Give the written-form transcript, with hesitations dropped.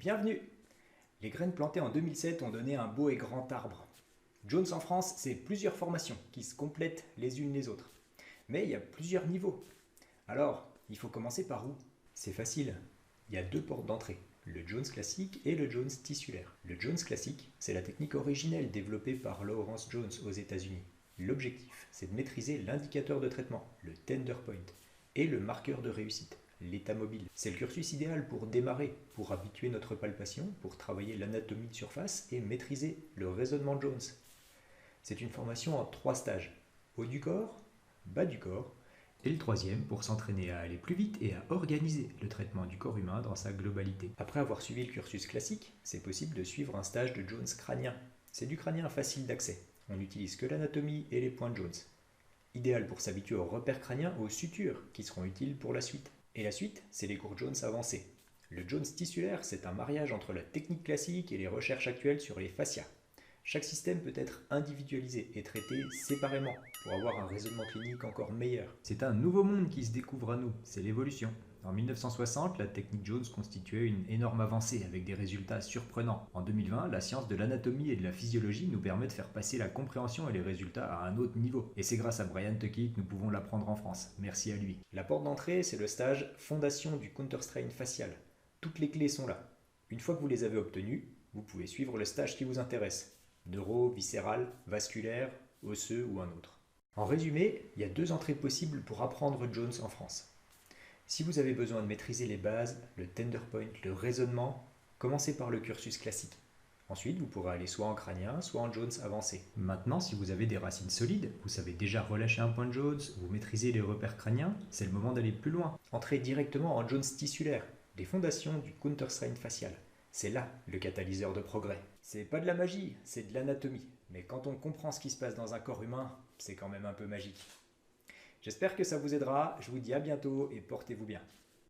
Bienvenue! Les graines plantées en 2007 ont donné un beau et grand arbre. Jones en France, c'est plusieurs formations qui se complètent les unes les autres. Mais il y a plusieurs niveaux. Alors, il faut commencer par où? C'est facile. Il y a deux portes d'entrée, le Jones classique et le Jones tissulaire. Le Jones classique, c'est la technique originelle développée par Lawrence Jones aux États-Unis. L'objectif, c'est de maîtriser l'indicateur de traitement, le tender point, et le marqueur de réussite, l'état mobile. C'est le cursus idéal pour démarrer, pour habituer notre palpation, pour travailler l'anatomie de surface et maîtriser le raisonnement de Jones. C'est une formation en 3 stages, haut du corps, bas du corps, et le troisième pour s'entraîner à aller plus vite et à organiser le traitement du corps humain dans sa globalité. Après avoir suivi le cursus classique, c'est possible de suivre un stage de Jones crânien. C'est du crânien facile d'accès. On n'utilise que l'anatomie et les points de Jones. Idéal pour s'habituer aux repères crâniens, aux sutures, qui seront utiles pour la suite. Et la suite, c'est les cours Jones avancés. Le Jones tissulaire, c'est un mariage entre la technique classique et les recherches actuelles sur les fascias. Chaque système peut être individualisé et traité séparément pour avoir un raisonnement clinique encore meilleur. C'est un nouveau monde qui se découvre à nous, c'est l'évolution. En 1960, la technique Jones constituait une énorme avancée avec des résultats surprenants. En 2020, la science de l'anatomie et de la physiologie nous permet de faire passer la compréhension et les résultats à un autre niveau. Et c'est grâce à Brian Tuckey que nous pouvons l'apprendre en France. Merci à lui. La porte d'entrée, c'est le stage Fondation du Counterstrain facial. Toutes les clés sont là. Une fois que vous les avez obtenues, vous pouvez suivre le stage qui vous intéresse. Neuro, viscéral, vasculaire, osseux ou un autre. En résumé, il y a 2 entrées possibles pour apprendre Jones en France. Si vous avez besoin de maîtriser les bases, le tender point, le raisonnement, commencez par le cursus classique. Ensuite, vous pourrez aller soit en crânien, soit en Jones avancé. Maintenant, si vous avez des racines solides, vous savez déjà relâcher un point de Jones, vous maîtrisez les repères crâniens, c'est le moment d'aller plus loin. Entrez directement en Jones tissulaire, les fondations du counterstrain facial. C'est là le catalyseur de progrès. C'est pas de la magie, c'est de l'anatomie. Mais quand on comprend ce qui se passe dans un corps humain, c'est quand même un peu magique. J'espère que ça vous aidera, je vous dis à bientôt et portez-vous bien.